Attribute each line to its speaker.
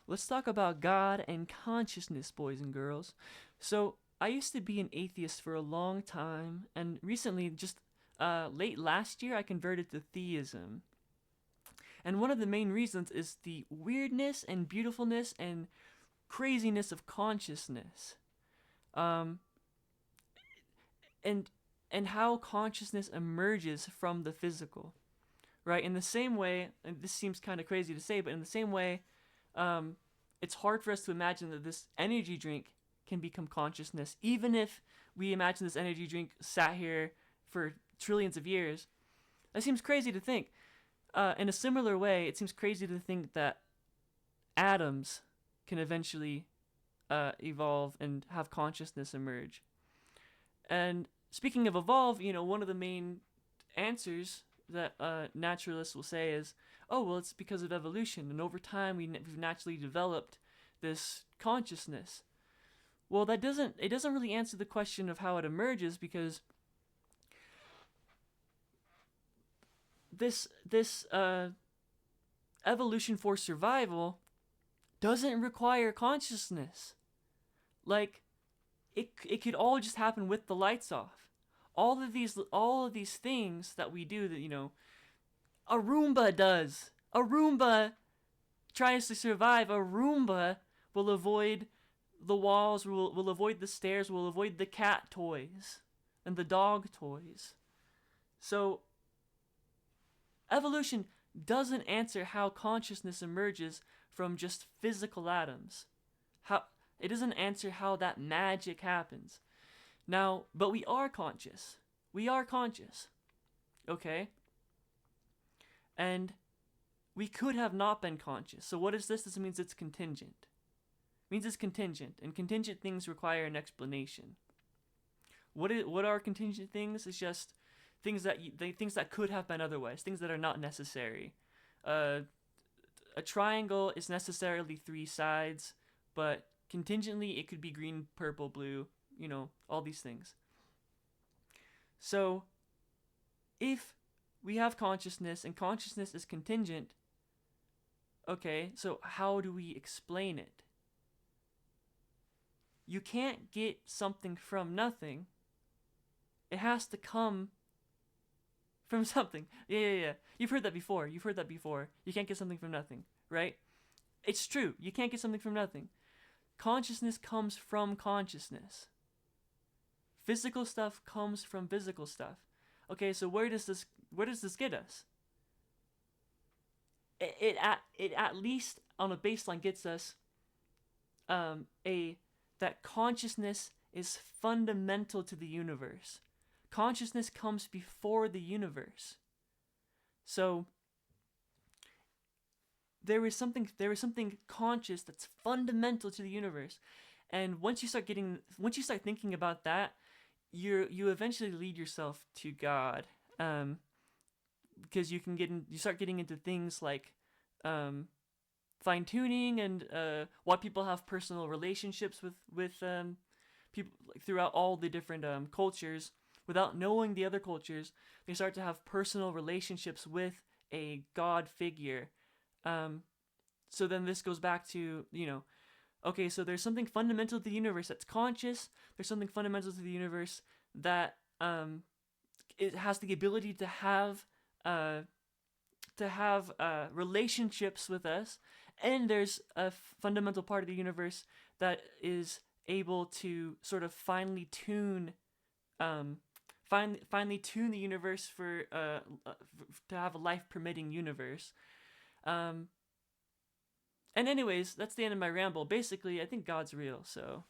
Speaker 1: Let's talk about God and consciousness, boys and girls. So, I used to be an atheist for a long time, and recently, just late last year, I converted to theism. And one of the main reasons is the weirdness and beautifulness and craziness of consciousness. Um, and and how consciousness emerges from the physical, right? In the same way, and this seems kind of crazy to say, but in the same way, um, it's hard for us to imagine that this energy drink can become consciousness, even if we imagine this energy drink sat here for trillions of years. That seems crazy to think. In a similar way, it seems crazy to think that atoms can eventually evolve and have consciousness emerge. And speaking of evolve, one of the main answers that naturalists will say is, oh, well, it's because of evolution, and over time we've naturally developed this consciousness. Well, it doesn't really answer the question of how it emerges, because this evolution for survival doesn't require consciousness. Like, it could all just happen with the lights off. All of these things that we do, that a Roomba does. A Roomba tries to survive. A Roomba will avoid the walls, will avoid the stairs, will avoid the cat toys and the dog toys. So evolution doesn't answer how consciousness emerges from just physical atoms. How it doesn't answer how that magic happens. Now, but we are conscious. We are conscious. Okay? And we could have not been conscious. So what is this? This means it's contingent. It means it's contingent, and contingent things require an explanation. What are contingent things? It's just things that could have been otherwise, things that are not necessary. Uh, a triangle is necessarily three sides, but contingently it could be green, purple, blue, all these things. So, if we have consciousness and consciousness is contingent, okay, so how do we explain it? You can't get something from nothing. It has to come from something. Yeah. You've heard that before. You can't get something from nothing, right? It's true. You can't get something from nothing. Consciousness comes from consciousness. Physical stuff comes from physical stuff. Okay, so where does this get us? It at least on a baseline gets us a that consciousness is fundamental to the universe. Consciousness comes before the universe. So there is something conscious that's fundamental to the universe. And once you start thinking about that, you eventually lead yourself to God, because you start getting into things like fine tuning, and why people have personal relationships with people, like, throughout all the different cultures. Without knowing the other cultures, they start to have personal relationships with a God figure. So then this goes back to, okay, so there's something fundamental to the universe that's conscious. There's something fundamental to the universe that it has the ability to have relationships with us, and there's a fundamental part of the universe that is able to sort of finely tune the universe for to have a life permitting universe. And anyways, that's the end of my ramble. Basically, I think God's real, so